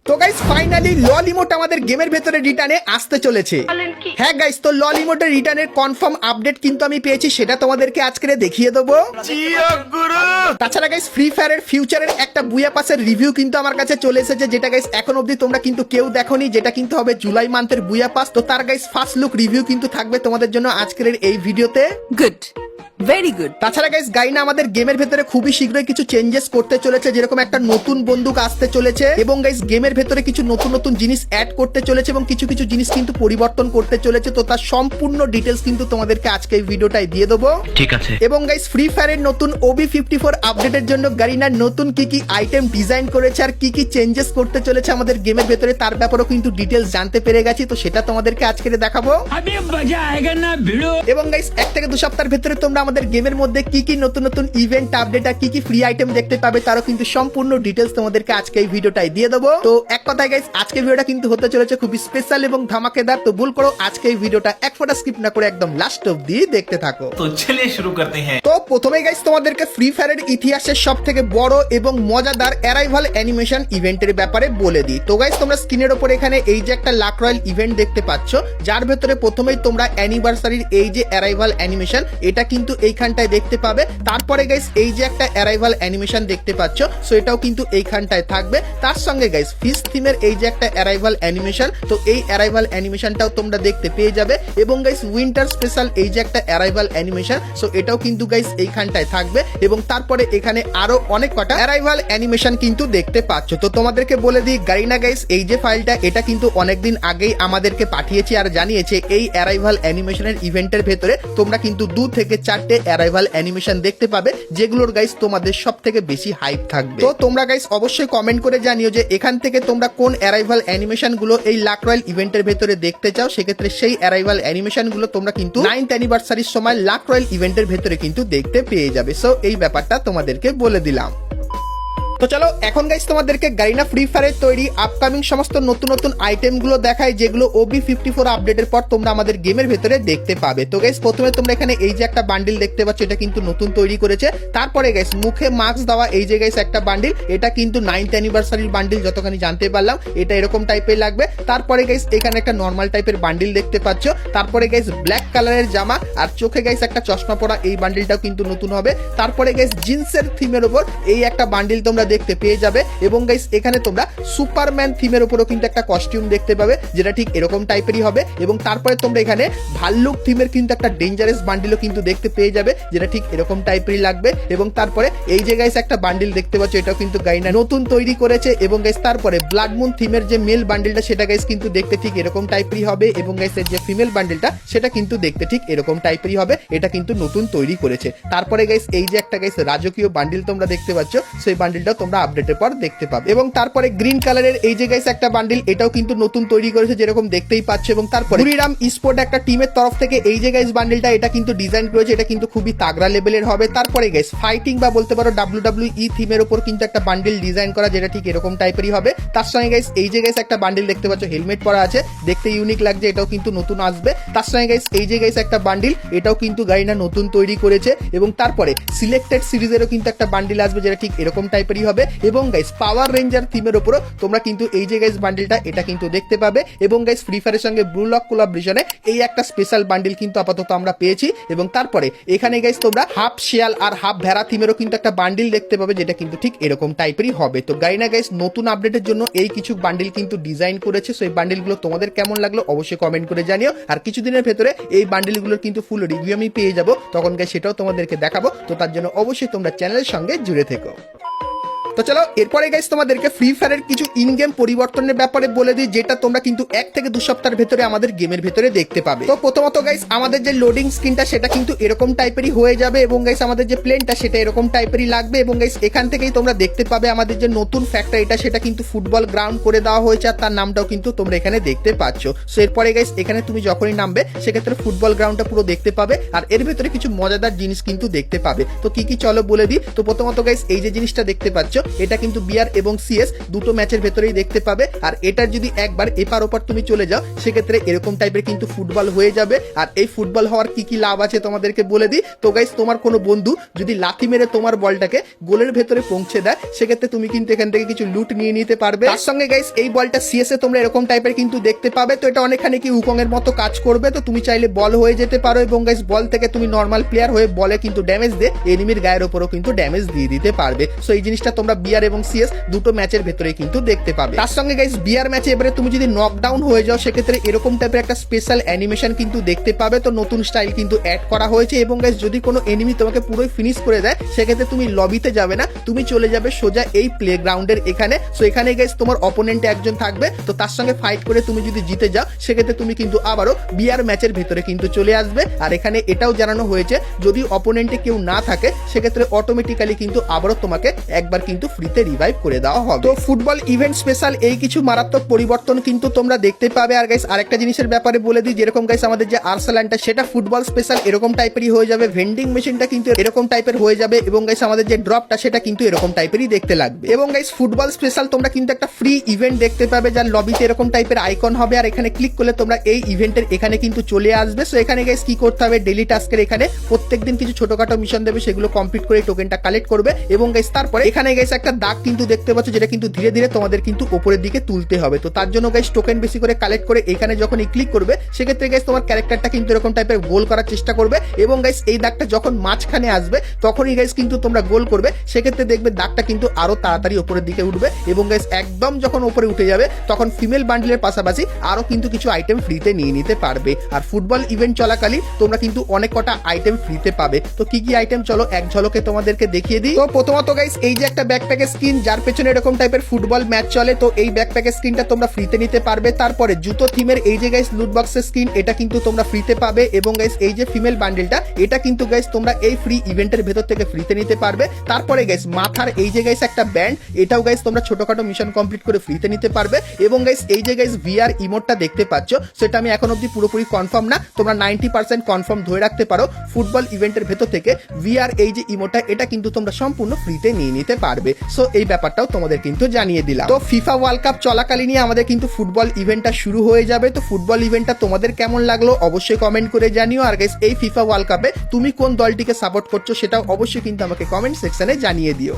তো guys finally লল emote আমাদের গেমের ভেতরে রিটার্নে আসতে চলেছে। হ্যাঁ গাইস, তো লল ইমোটের রিটার্নের কনফার্ম আপডেট কিন্তু আমি পেয়েছি, সেটা তোমাদেরকে আজকে দেখিয়ে দেবো। তাছাড়া গাইস ফ্রি ফায়ারের ফিউচারের একটা বুয়া পাসের রিভিউ কিন্তু আমার কাছে চলে এসেছে, যেটা গাইস এখন অবধি তোমরা কিন্তু কেউ দেখোনি, যেটা কিন্তু হবে জুলাই মান্থের বুয়া পাস। তো তার গাইস ফার্স্ট লুক রিভিউ কিন্তু থাকবে তোমাদের জন্য আজকের এই ভিডিওতে। Good, very good. তাছাড়া গাইস গাইনা আমাদের গেমের ভেতরে খুবই শীঘ্রই কিছু চেঞ্জেস করতে চলেছে, যেরকম একটা নতুন বন্দুক আসতে চলেছে এবং গাইস গেমের ভেতরে কিছু নতুন নতুন জিনিস অ্যাড করতে চলেছে এবং কিছু কিছু জিনিস কিন্তু পরিবর্তন করতে চলেছে। তো তার সম্পূর্ণ ডিটেলস কিন্তু তোমাদেরকে আজকে এই ভিডিওটাই দিয়ে দেবো। ঠিক আছে। এবং গাইস ফ্রি ফায়ারের নতুন OB54 আপডেটের জন্য গারিনা নতুন কি কি আইটেম ডিজাইন করেছে আর কি কি চেঞ্জেস করতে চলেছে আমাদের গেমের ভেতরে, তার ব্যাপারেও কিন্তু ডিটেলস জানতে পেরে গেছি। তো সেটা তোমাদেরকে আজকে দেখাবো। এবং গাইস 1 থেকে 2 সপ্তাহের ভেতরে তোমরা আমাদের গেমের মধ্যে কি কি নতুন নতুন ইভেন্ট আপডেট আর কি কি ফ্রি আইটেম দেখতে পাবে, তারও কিন্তু সম্পূর্ণ ডিটেলস তোমাদেরকে আজকে এই ভিডিওটাই দিয়ে দেবো। তো এক কথায় গাইস আজকে ভিডিওটা কিন্তু হতে চলেছে খুবই স্পেশাল এবং ধামাকেদার। তো ভুল করো আজকে এই ভিডিওটা এক ফোঁটা স্কিপ না করে একদম লাস্ট অবধি দেখতে থাকো। তো চলিয়ে শুরু করতে হ্যাঁ। তো প্রথমে গাইস তোমাদেরকে ফ্রি ফায়ারের ইতিহাসের সব থেকে বড় এবং মজাদার অ্যারাইভাল অ্যানিমেশন ইভেন্টের ব্যাপারে বলে দিই। তো গাইস তোমরা স্ক্রিনের উপর এখানে এই যে একটা লাক রয়্যাল ইভেন্ট দেখতে পাচ্ছ, যার ভেতরে প্রথমেই তোমরা অ্যানিভার্সারির এই যে অ্যারাইভাল অ্যানিমেশন এটা কিন্তু এইখানটায় দেখতে পাবে। তারপরে গাইস এই যে একটা অ্যারাইভাল অ্যানিমেশন দেখতে পাচ্ছ, সো এটাও কিন্তু এইখানটায় থাকবে। তার সঙ্গে গাইস ফিশ থিমের এই যে একটা অ্যারাইভাল অ্যানিমেশন, তো এই অ্যারাইভাল অ্যানিমেশনটাও তোমরা দেখতে পেয়ে যাবে। এবং গাইস উইন্টার স্পেশাল এই যে একটা অ্যারাইভাল অ্যানিমেশন, সো এটাও কিন্তু গাইস এইখানটায় থাকবে। এবং তারপরে এখানে আরো অনেক কটা অ্যারাইভাল অ্যানিমেশন কিন্তু দেখতে পাচ্ছ। তো তোমাদেরকে বলে দিই গারিনা গাইস এই যে ফাইলটা এটা কিন্তু অনেকদিন আগেই আমাদেরকে পাঠিয়েছে আর জানিয়েছে এই অ্যারাইভাল অ্যানিমেশনের ইভেন্টের ভেতরে তোমরা কিন্তু 2 থেকে 4টে অ্যারাইভাল অ্যানিমেশন দেখতে পাবে, যেগুলোর গাইস তোমাদের সব থেকে বেশি হাইপ থাকবে। তো তোমরা গাইস অবশ্যই কমেন্ট করে জানিও যে এখান থেকে তোমরা কোন অ্যারাইভাল অ্যানিমেশন গুলো এই লাক রয়্যাল ইভেন্টের ভেতরে দেখতে চাও। সেক্ষেত্রে সেই অ্যারাইভাল অ্যানিমেশন গুলো তোমরা কিন্তু 9th অ্যানিভার্সারির সময় লাক রয়্যাল ইভেন্টের ভেতরে কিন্তু দেখতে পেয়ে যাবে। সো এই ব্যাপারটা তোমাদেরকে বলে দিলাম। তো চলো এখন গাইস তোমাদেরকে গারিনা ফ্রি ফায়ারের তৈরি আপকামিং সমস্ত নতুন নতুন আইটেম গুলো দেখায়, যেগুলো OB54 আপডেটের পর তোমরা আমাদের গেমের ভেতরে দেখতে পাবে। তো গাইস প্রথমে তোমরা এখানে এই যে একটা বান্ডিল দেখতে পাচ্ছ, এটা কিন্তু নতুন তৈরি করেছে। তারপরে গাইস মুখে মাস্ক দেওয়া এই যে গাইস একটা বান্ডিল, এটা কিন্তু 9th অ্যানিভার্সারির বান্ডিল যতখানি জানতে পারলাম, এটা এরকম টাইপের লাগবে। তারপরে গাইস এখানে একটা নর্মাল টাইপের বান্ডিল দেখতে পাচ্ছ। তারপরে গাইস ব্ল্যাক কালারের জামা আর চোখে গাইস একটা চশমা পরা এই বান্ডিলটাও কিন্তু নতুন হবে। তারপরে গাইস জিন্সের থিমের উপর এই একটা বান্ডিল তোমরা দেখতে পেয়ে যাবে। এবং গাইস এখানে তোমরা সুপারম্যান থিমের উপরও কিন্তু একটা কস্টিউম দেখতে পাবে, যেটা ঠিক এরকম টাইপেরই হবে। এবং তারপরে তোমরা এখানে ভাল্লুক থিমের কিন্তু একটা ডেঞ্জারাস বান্ডিলও কিন্তু দেখতে পেয়ে যাবে, যেটা ঠিক এরকম টাইপেরই লাগবে। এবং তারপরে এই যে গাইস একটা বান্ডিল দেখতে পাচ্ছ, এটাও কিন্তু গাইনা নতুন তৈরি করেছে। এবং গাইস তারপরে ব্লাড মুন থিমের যে মেল বান্ডিলটা সেটা গাইস কিন্তু দেখতে ঠিক এরকম টাইপেরই হবে। এবং গাইস এর যে ফিমেল বান্ডিলটা সেটা কিন্তু দেখতে ঠিক এরকম টাইপেরই হবে, এটা কিন্তু নতুন তৈরি করেছে। তারপরে গাইস এই যে একটা গাইস রাজকীয় বান্ডিল তোমরা দেখতে পাচ্ছ, সেই বান্ডিলটাও তোমরা আপডেটের পর দেখতে পাবে। এবং তারপরে গ্রিন কালারের এই যে গাইস একটা বান্ডিল, এটাও কিন্তু নতুন তৈরি করেছে যেরকম দেখতেই পাচ্ছ। এবং তারপরে বুড়িরাম স্পোর্ট একটা টিমের তরফ থেকে এই যে গাইস বান্ডিলটা এটা কিন্তু ডিজাইন করেছে, এটা কিন্তু খুবই তাগড়া লেভেলের হবে। তারপরে গাইস ফাইটিং বা বলতে পারো WWE থিমের উপর কিন্তু একটা বান্ডিল ডিজাইন করা, যেটা ঠিক এরকম টাইপেরই হবে। তার সঙ্গে গাইস এই যে গাইস একটা বান্ডিল দেখতে পাচ্ছ, হেলমেট পরা আছে, দেখতে ইউনিক লাগছে, এটাও কিন্তু নতুন আসবে। তার সঙ্গে গাইস এই যে গাইস একটা বান্ডিল, এটাও কিন্তু গারিনা নতুন তৈরি করেছে। এবং তারপরে সিলেক্টেড সিরিজেরও কিন্তু একটা বান্ডিল আসবে, যেটা ঠিক এরকম টাইপেরই হবে। এবং গাইস পাওয়ার রেঞ্জার থিমের উপরও তোমরা কিন্তু এই যে গাইস বান্ডিলটা এটা কিন্তু দেখতে পাবে। এবং গাইস ফ্রি ফায়ারের সঙ্গে ব্লু লক কোলাবরেশনে এই একটা স্পেশাল বান্ডিল কিন্তু আপাতত আমরা পেয়েছি। এবং তারপরে এখানে গাইস তোমরা হাফ শিয়াল আর হাফ ভেড়া থিমেরও কিন্তু একটা বান্ডিল দেখতে পাবে, যেটা কিন্তু ঠিক এরকম টাইপেরই হবে। তো গারিনা গাইস নতুন আপডেটের জন্য এই কিছু বান্ডিল কিন্তু ডিজাইন করেছে। সো এই বান্ডিলগুলো তোমাদের কেমন লাগলো অবশ্যই কমেন্ট করে জানিও। আর কিছুদিনের ভেতরে এই বান্ডিলগুলোর কিন্তু ফুল রিভিউ আমি পেয়ে যাবো, তখন গাইস সেটাও তোমাদেরকে দেখাবো। তো তার জন্য অবশ্যই তোমরা চ্যানেলের সঙ্গে জুড়ে থেকো। তো চলো এরপরে গাইস তোমাদেরকে ফ্রি ফায়ারের কিছু ইন গেম পরিবর্তনের ব্যাপারে বলে দিই, যেটা তোমরা কিন্তু 1 থেকে 2 সপ্তাহের ভেতরে আমাদের গেমের ভেতরে দেখতে পাবে। তো প্রথমত গাইস আমাদের যে লোডিং স্ক্রিনটা সেটা কিন্তু এরকম টাইপেরই হয়ে যাবে। এবং গাইস আমাদের যে প্লেনটা সেটা এরকম টাইপেরই লাগবে। এবং গাইস এখান থেকেই তোমরা দেখতে পাবে আমাদের যে নতুন ফ্যাক্টর এটা সেটা কিন্তু ফুটবল গ্রাউন্ড করে দেওয়া হয়েছে, আর তার নামটাও কিন্তু তোমরা এখানে দেখতে পাচ্ছ। সো এরপরে গাইস এখানে তুমি যখনই নামবে সেক্ষেত্রে ফুটবল গ্রাউন্ডটা পুরো দেখতে পাবে, আর এর ভেতরে কিছু মজাদার জিনিস কিন্তু দেখতে পাবে। তো কি কি চলো বলে দিই। তো প্রথমত গাইস এই যে জিনিসটা দেখতে পাচ্ছ, এটা কিন্তু বিআর এবং সিএস দুটো ম্যাচের ভেতরেই দেখতে পাবে। আর এটার যদি একবার এপার ওপার তুমি চলে যাও সেক্ষেত্রে এরকম টাইপের কিন্তু ফুটবল হয়ে যাবে। আর এই ফুটবল হওয়ার কি কি লাভ আছে তোমাদেরকে বলে দিই। তো গাইস তোমার কোনো বন্ধু যদি লাথি মেরে তোমার বলটাকে গোলের ভেতরে পৌঁছে দেয় সেক্ষেত্রে তুমি কিন্তু এখান থেকে কিছু লুট নিয়ে নিতে পারবে। তার সঙ্গে গাইস এই বলটা সিএস এ তোমরা এরকম টাইপের কিন্তু দেখতে পাবে। তো এটা অনেকখানি কি উকং এর মতো কাজ করবে। তো তুমি চাইলে বল হয়ে যেতে পারো এবং গাইস বল থেকে তুমি নর্মাল প্লেয়ার হয়ে বলে কিন্তু ড্যামেজ দিয়ে এনিমির গায়ের উপরও কিন্তু ড্যামেজ দিয়ে দিতে পারবে। সো এই জিনিসটা তোমরা বিআর এবং সিএস দুটো ম্যাচের ভেতরে কিন্তু দেখতে পাবে। তার সঙ্গে গাইস বিআর ম্যাচে এবারে তুমি যদি নকডাউন হয়ে যাও সেক্ষেত্রে এরকম টাইপের একটা স্পেশাল অ্যানিমেশন কিন্তু দেখতে পাবে। তো নতুন স্টাইল কিন্তু অ্যাড করা হয়েছে এবং গাইস যদি কোনো এনিমি তোমাকে পুরোই ফিনিশ করে দেয় সেক্ষেত্রে তুমি লবিতে যাবে না, তুমি চলে যাবে সোজা এই প্লেগ্রাউন্ডের এখানে। সো এখানে গাইস তোমার অপোনেন্টে একজন থাকবে, তো তার সঙ্গে ফাইট করে তুমি যদি জিতে যাও সেক্ষেত্রে তুমি কিন্তু আবারও বিআর ম্যাচের ভেতরে কিন্তু চলে আসবে। আর এখানে এটাও জানানো হয়েছে যদি অপোনেন্টে কেউ না থাকে সেক্ষেত্রে অটোমেটিক্যালি কিন্তু আবারও তোমাকে একবার কিন্তু ফ্রিতে রিভাইভ করে দেওয়া হবে। তো ফুটবল ইভেন্ট স্পেশাল এই কিছু মারাত্মক পরিবর্তন কিন্তু তোমরা দেখতে পাবে। আর গাইস আরেকটা জিনিসের ব্যাপারে বলে দিই, যেরকম গাইস আমাদের যে আর্সেনালটা সেটা ফুটবল স্পেশাল এরকম টাইপেরই হয়ে যাবে, ভেন্ডিং মেশিনটা কিন্তু এরকম টাইপের হয়ে যাবে এবং গাইস আমাদের যে ড্রপটা সেটা কিন্তু এরকম টাইপেরই দেখতে লাগবে। এবং গাইস ফুটবল স্পেশাল তোমরা কিন্তু একটা ফ্রি ইভেন্ট দেখতে পাবে যার লবিতে এরকম টাইপের আইকন হবে। আর এখানে ক্লিক করলে তোমরা এই ইভেন্টের এখানে কিন্তু চলে আসবে। সো এখানে গাইস কি করতে হবে, ডেইলি টাস্কের এখানে প্রত্যেকদিন কিছু ছোটখাটো মিশন দেবে, সেগুলো কমপ্লিট করে টোকেনটা কালেক্ট করবে এবং গাইস তারপরে এখানে গাইস একটা দাগ কিন্তু দেখতে পাচ্ছ যেটা কিন্তু ধীরে ধীরে তোমাদের কিন্তু উপরের দিকে তুলতে হবে। তো তার জন্য গাইস টোকেন বেশি করে কালেক্ট করে এখানে যখনই ক্লিক করবে সেক্ষেত্রে গাইস তোমার ক্যারেক্টারটা কিন্তু এরকম টাইপের গোল করার চেষ্টা করবে এবং গাইস এই দাগটা যখন মাঝখানে আসবে তখনই গাইস কিন্তু তোমরা গোল করবে, সেক্ষেত্রে দেখবে দাগটা কিন্তু আরো তাড়াতাড়ি উপরের দিকে উঠবে এবং গাইস একদম যখন উপরে উঠে যাবে তখন ফিমেল বান্ডেলের পাশাপাশি আরো কিন্তু কিছু আইটেম ফ্রিতে নিয়ে নিতে পারবে। আর ফুটবল ইভেন্ট চলাকালীন তোমরা কিন্তু অনেক কটা আইটেম ফ্রিতে পাবে। তো কি কি আইটেম চলো এক ঝলকে তোমাদেরকে দেখিয়ে দিই। তো প্রথমত গাইস এই যে একটা ব্যাকপ্যাকের স্কিন যার পেছনে এরকম টাইপের ফুটবল ম্যাচ চলে, তো এই ব্যাকপ্যাকের স্কিনটা তোমরা ফ্রিতে নিতে পারবে। তারপরে জুতো থিমের এই যে গাইস লুট বক্সের স্কিন এটা কিন্তু তোমরা ফ্রিতে পাবে এবং গাইস এই যে ফিমেল বান্ডেলটা এটা কিন্তু গাইস তোমরা এই ফ্রি ইভেন্টের ভেতর থেকে ফ্রিতে নিতে পারবে। তারপরে গাইস মাথার এই যে গাইস একটা ব্যান্ড এটাও গাইস তোমরা ছোটখাটো মিশন কমপ্লিট করে ফ্রিতে নিতে পারবে এবং গাইস এই যে গাইস ভিআর ইমোটটা দেখতে পাচ্ছ সেটা আমি এখন অবধি পুরোপুরি কনফার্ম না, তোমরা 90% কনফার্ম ধরে রাখতে পারো। ফুটবল ইভেন্টের ভেতর থেকে ভিআর এই যে ইমোটটা এটা কিন্তু তোমরা সম্পূর্ণ ফ্রিতে নিয়ে নিতে পারবে। সো এই ব্যাপারটাও তোমাদের কিন্তু জানিয়ে দিলাম। তো ফিফা ওয়ার্ল্ড কাপ চলাকালীনই আমাদের কিন্তু ফুটবল ইভেন্টটা শুরু হয়ে যাবে। তো ফুটবল ইভেন্টটা তোমাদের কেমন লাগলো অবশ্যই কমেন্ট করে জানিও। আর গাইস এই ফিফা ওয়ার্ল্ড কাপে তুমি কোন দলটিকে সাপোর্ট করছো সেটাও অবশ্যই কিন্তু আমাকে কমেন্ট সেকশনে জানিয়ে দিও।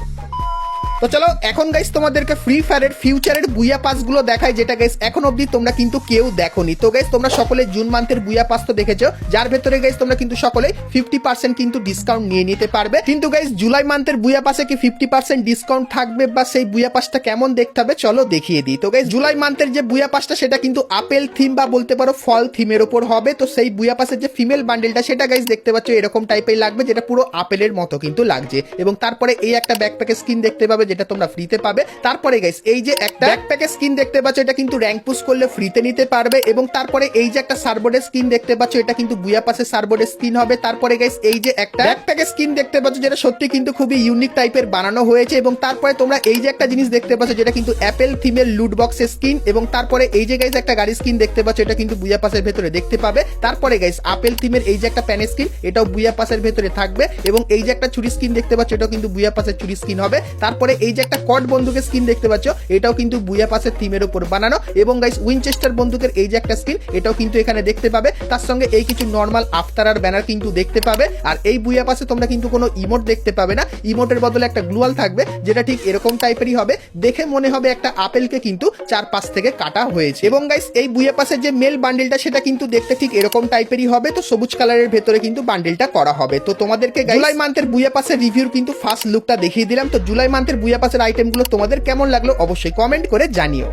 তো চলো এখন গাইস তোমাদেরকে ফ্রি ফায়ারের ফিউচারের বুয়া পাসগুলো দেখাই, যেটা গাইস এখন অবধি তোমরা কিন্তু কেউ দেখোনি। তো গাইস তোমরা সকলে জুন মান্থের বুয়া পাস তো দেখেছো, যার ভেতরে গাইস তোমরা কিন্তু সকলে 50% কিন্তু ডিসকাউন্ট নিয়ে নিতে পারবে। কিন্তু গাইস জুলাই মান্থের বুয়া পাসে কি 50% ডিসকাউন্ট থাকবে বা সেই বুয়া পাসটা কেমন দেখতে হবে চলো দেখিয়ে দিই। তো গাইস জুলাই মান্থের যে বুয়া পাসটা সেটা কিন্তু আপেল থিম বা বলতে পারো ফল থিমের উপর হবে। তো সেই বুয়া পাসের যে ফিমেল বান্ডেলটা সেটা গাইস দেখতে পাচ্ছ এরকম টাইপের লাগবে, যেটা পুরো আপেলের মতো কিন্তু লাগছে। এবং তারপরে এই একটা ব্যাকপ্যাকের স্কিন দেখতে পাবে যেটা তোমরা ফ্রিতে পাবে। তারপরে গাইস এই যে একটা ব্যাকপ্যাকের স্কিন দেখতে পাচ্ছ এটা কিন্তু র‍্যাঙ্ক পুশ করলে ফ্রিতে নিতে পারবে। এবং তারপরে এই যে একটা সার্বোর্ডের স্কিন দেখতে পাচ্ছ এটা কিন্তু বুয়া পাসের সার্বোর্ডের স্কিন হবে। তারপরে গাইস এই যে একটা ব্যাকপ্যাকের স্কিন দেখতে পাচ্ছ যেটা সত্যি কিন্তু খুবই ইউনিক টাইপের বানানো হয়েছে। এবং তারপরে তোমরা এই যে একটা জিনিস দেখতে পাচ্ছ যেটা কিন্তু অ্যাপেল থিমের লুট বক্সের স্কিন। এবং তারপরে এই যে গাইস একটা গাড়ি স্কিন দেখতে পাচ্ছ এটা কিন্তু বুয়া পাসের ভেতরে দেখতে পাবে। তারপরে গাইস আপেল থিমের এই যে একটা প্যান স্কিন এটাও বুয়া পাসের ভেতরে থাকবে। এবং এই যে একটা ছুরি স্কিন দেখতে পাচ্ছ এটাও কিন্তু বুয়া পাসের ছুরি স্কিন হবে। তারপরে এই যে একটা কট বন্দুকের স্কিন দেখতে পাচ্ছ এটাও কিন্তু বুয়া পাসের থিমের উপর বানানো। এবং গাইস উইনচেস্টার বন্দুকের এই যে একটা স্কিন এটাও কিন্তু এখানে দেখতে পাবে। তার সঙ্গে এই কিছু নরমাল আফতার আর ব্যানার কিন্তু দেখতে পাবে। আর এই বুয়া পাসে তোমরা কিন্তু কোনো ইমোট দেখতে পাবে না, ইমোটের বদলে একটা গ্লুয়াল থাকবে যেটা ঠিক এরকম টাইপেরই হবে, দেখে মনে হবে একটা আপেলকে কিন্তু চারপাশ থেকে কাটা হয়েছে। এবং গাইস এই বুয়া পাসের যে মেল বান্ডেলটা সেটা কিন্তু দেখতে ঠিক এরকম টাইপেরই হবে। তো সবুজ কালারের ভেতরে কিন্তু বান্ডেলটা করা হবে। তো তোমাদেরকে জুলাই মান্থের বুয়া পাসের রিভিউর কিন্তু ফার্স্ট লুকটা দেখিয়ে দিলাম। তো জুলাই মান্থের বুয়া পাসের আইটেমগুলো তোমাদের কেমন লাগলো অবশ্যই কমেন্ট করে জানিও।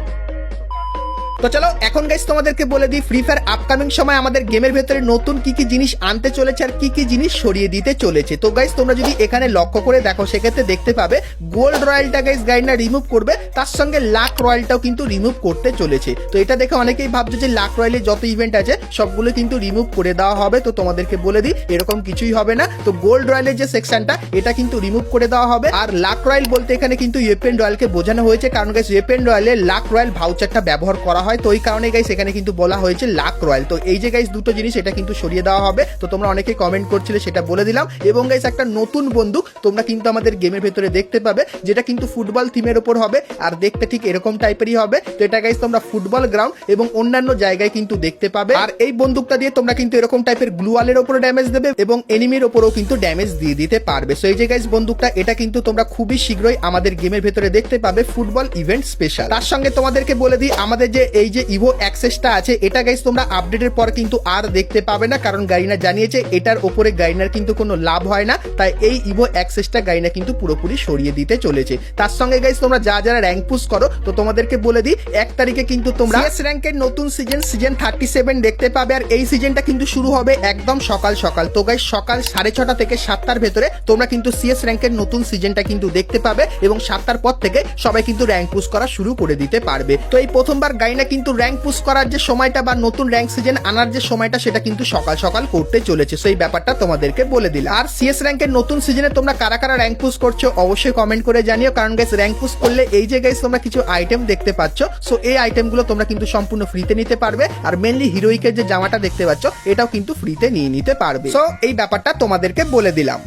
তো চলো এখন গাইস তোমাদেরকে বলে দিই ফ্রি ফায়ার আপকামিং সময় আমাদের গেমের ভেতরে নতুন কি কি জিনিস আনতে চলেছে আর কি কি জিনিস সরিয়ে দিতে চলেছে। তো গাইস তোমরা যদি এখানে লক্ষ্য করে দেখো সেক্ষেত্রে দেখতে পাবে গোল্ড রয়্যালটা গাইস গাইডনা রিমুভ করবে, তার সঙ্গে লাক রয়্যালটাও কিন্তু রিমুভ করতে চলেছে। তো এটা দেখে অনেকেই ভাবছে যে লাক রয়্যালের যত ইভেন্ট আছে সবগুলো কিন্তু রিমুভ করে দেওয়া হবে। তো তোমাদেরকে বলে দিই এরকম কিছুই হবে না। তো গোল্ড রয়্যালের যে সেকশনটা এটা কিন্তু রিমুভ করে দেওয়া হবে। আর লাক রয়্যাল বলতে এখানে কিন্তু ওয়েপেন রয়্যালকে বোঝানো হয়েছে, কারণ গাইস ওয়েপেন রয়্যালে লাক রয়্যাল ভাউচারটা ব্যবহার করা হয়, তো ওই কারণে গাইস এখানে কিন্তু বলা হয়েছে লাক রয়্যাল। তো এই যে গাইস দুটো জিনিস এটা কিন্তু সরিয়ে দেওয়া হবে। তো তোমরা অনেকে কমেন্ট করছিলে, সেটা বলে দিলাম। এবং গাইস একটা নতুন বন্দুক তোমরা কিন্তু আমাদের গেমের ভেতরে দেখতে পাবে, যেটা কিন্তু ফুটবল থিমের উপর হবে আর দেখতে ঠিক এরকম টাইপেরই হবে। তো এটা গাইস তোমরা ফুটবল গ্রাউন্ড এবং অন্যান্য জায়গায় কিন্তু দেখতে পাবে। আর এই বন্দুকটা দিয়ে তোমরা কিন্তু এরকম টাইপের গ্লুওয়ালের উপরে ড্যামেজ দেবে এবং এনিমির উপরেও কিন্তু ড্যামেজ দিয়ে দিতে পারবে। সো এই যে গাইস বন্দুকটা এটা কিন্তু তোমরা খুবই শীঘ্রই আমাদের গেমের ভেতরে দেখতে পাবে ফুটবল ইভেন্ট স্পেশাল। তার সঙ্গে তোমাদেরকে বলে দিই, আমাদের যে এই যে ইভো অ্যাক্সেসটা আছে এটা গাইস তোমরা আপডেটের পর কিন্তু আর দেখতে পাবে না, কারণ গারিনা জানিয়েছে এটার উপরে গারিনার কিন্তু কোনো লাভ হয় না। তাই এই ইভো অ্যাক্সেসটা গারিনা কিন্তু পুরোপুরি সরিয়ে দিতে চলেছে। তার সঙ্গে গাইস তোমরা যারা র্যাঙ্ক পুশ করো, তো তোমাদেরকে বলে দিই 1 তারিখে কিন্তু তোমরা সিএস র্যাঙ্কের নতুন সিজন 37 দেখতে পাবে। আর এই সিজনটা কিন্তু শুরু হবে একদম সকাল সকাল। তো গাইস সকাল 6:30 থেকে 7টার ভেতরে তোমরা কিন্তু সিএস র্যাঙ্কের নতুন সিজনটা কিন্তু দেখতে পাবে এবং 7টার পর থেকে সবাই কিন্তু র্যাঙ্ক পুশ করা শুরু করে দিতে পারবে। তো এই প্রথমবার গাইনা কিন্তু র্যাঙ্ক পুশ করার যে সময়টা বা নতুন র্যাঙ্ক সিজন আনার যে সময়টা সেটা কিন্তু সকাল সকাল করতে চলেছে। সেই ব্যাপারটা তোমাদেরকে বলে দিলাম। আর সিএস র্যাঙ্কের নতুন সিজনে তোমরা কারা কারা র্যাঙ্ক পুশ করছো অবশ্যই কমেন্ট করে জানিও, কারণ গাইস র্যাঙ্ক পুশ করলে এই যে গাইস তোমরা কিছু আইটেম দেখতে পাচ্ছ, সো এই আইটেমগুলো তোমরা কিন্তু সম্পূর্ণ ফ্রিতে নিতে পারবে। আর মেনলি হিরোইকের যে জামাটা দেখতে পাচ্ছ এটাও কিন্তু ফ্রিতে নিয়ে নিতে পারবে। সো এই ব্যাপারটা তোমাদেরকে বলে দিলাম।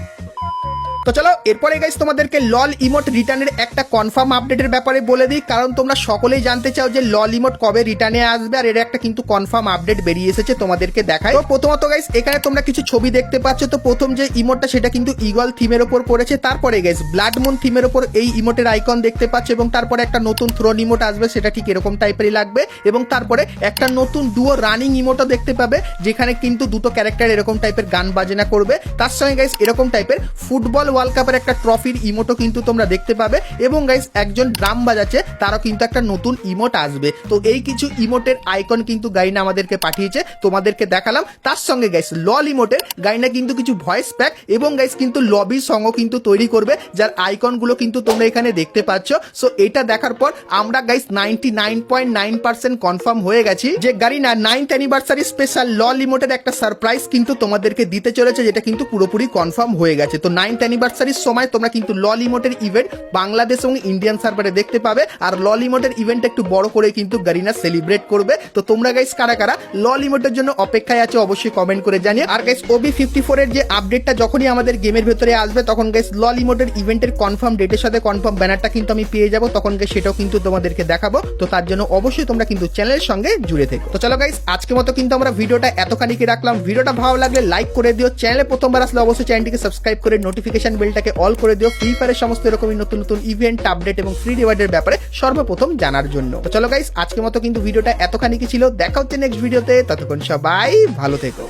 তো চলো এরপরে গাইস তোমাদেরকে লল ইমোট রিটার্নের একটা কনফার্ম আপডেটের ব্যাপারে বলে দিই, কারণ তোমরা সকলেই জানতে চাও যে লল ইমোট কবে রিটার্নে আসবে। আর এর একটা কিন্তু কনফার্ম আপডেট বেরিয়ে এসেছে, তোমাদেরকে দেখাই। তো প্রথমত গাইস এখানে তোমরা কিছু ছবি দেখতে পাচ্ছ। তো প্রথম যে ইমোটটা সেটা কিন্তু ইগল থিমের উপর পড়েছে। তারপরে গাইস ব্লাড মুন থিমের উপর এই ইমোটের আইকন দেখতে পাচ্ছ এবং তারপরে একটা নতুন থ্রোন ইমোট আসবে, সেটা ঠিক এরকম টাইপেরই লাগবে। এবং তারপরে একটা নতুন ডুও রানিং ইমোটও দেখতে পাবে, যেখানে কিন্তু দুটো ক্যারেক্টার এরকম টাইপের গান বাজনা করবে। তার সঙ্গে গাইস এরকম টাইপের ফুটবল ওয়ার্ল্ড কাপের একটা ট্রফির ইমোটও কিন্তু তোমরা দেখতে পাবে। এবং গাইস একজন ড্রাম বাজাচ্ছে, তারও কিন্তু একটা নতুন ইমোট আসবে। তো এই কিছু ইমোটের আইকন কিন্তু গাইনা আমাদেরকে পাঠিয়েছে, তোমাদেরকে দেখালাম। তার সঙ্গে গাইস লল ইমোটের গাইনা কিন্তু কিছু ভয়েস প্যাক এবং গাইস কিন্তু লবি সঙ্গও কিন্তু তৈরি করবে, যার আইকনগুলো কিন্তু তোমরা এখানে দেখতে পাচ্ছ। সো এটা দেখার পর আমরা গাইস 99.9% কনফার্ম হয়ে গেছি যে গারিনা 9th অ্যানিভার্সারি স্পেশাল লল ইমোটের একটা সারপ্রাইজ কিন্তু তোমাদেরকে দিতে চলেছে, যেটা কিন্তু পুরোপুরি কনফার্ম হয়ে গেছে। তো 9th অ্যানিভার্সারির সময় তোমরা কিন্তু লল ইমোটের ইভেন্ট বাংলাদেশ এবং ইন্ডিয়ান সার্ভারে দেখতে পাবে। আর লল ইমোটের ইভেন্ট একটু বড় করে কিন্তু গারিনা সেলিব্রেট করবে। তো তোমরা গাইস কারা কারা লল ইমোটের জন্য অপেক্ষায় আছো অবশ্যই কমেন্ট করে জানিয়ে। আর গাইস OB54 এর যে আপডেটটা যখনই আমাদের গেমের ভেতরে আসবে, তখন গাইস লল ইমোটের ইভেন্টের কনফার্ম ডেটের সাথে কনফার্ম ব্যানারটা কিন্তু আমি পেয়ে যাবো, তখন গাইস সেটাও কিন্তু তোমাদেরকে দেখাবো। তো তার জন্য অবশ্যই তোমরা কিন্তু চ্যানেলের সঙ্গে জুড়ে থেকো। তো চলো গাইস আজকের মতো কিন্তু আমরা ভিডিওটা এতখানিকে রাখলাম। ভিডিওটা ভালো লাগলে লাইক করে দিও, চ্যানেলে প্রথমবার আসলে অবশ্যই চ্যানেলটিকে সাবস্ক্রাইব করে নোটিফিকেশন বেলটাকে অল করে দিও ফ্রি ফায়ারের সমস্ত এরকমই নতুন নতুন ইভেন্ট আপডেট এবং ফ্রি রিওয়ার্ডের ব্যাপারে সর্বপ্রথম জানার জন্য। তো চলো গাইস আজকের মতো কিন্তু ভিডিওটা এতখানি কি ছিল, দেখা হচ্ছে নেক্সট ভিডিওতে। ততক্ষণ সবাই ভালো থেকো।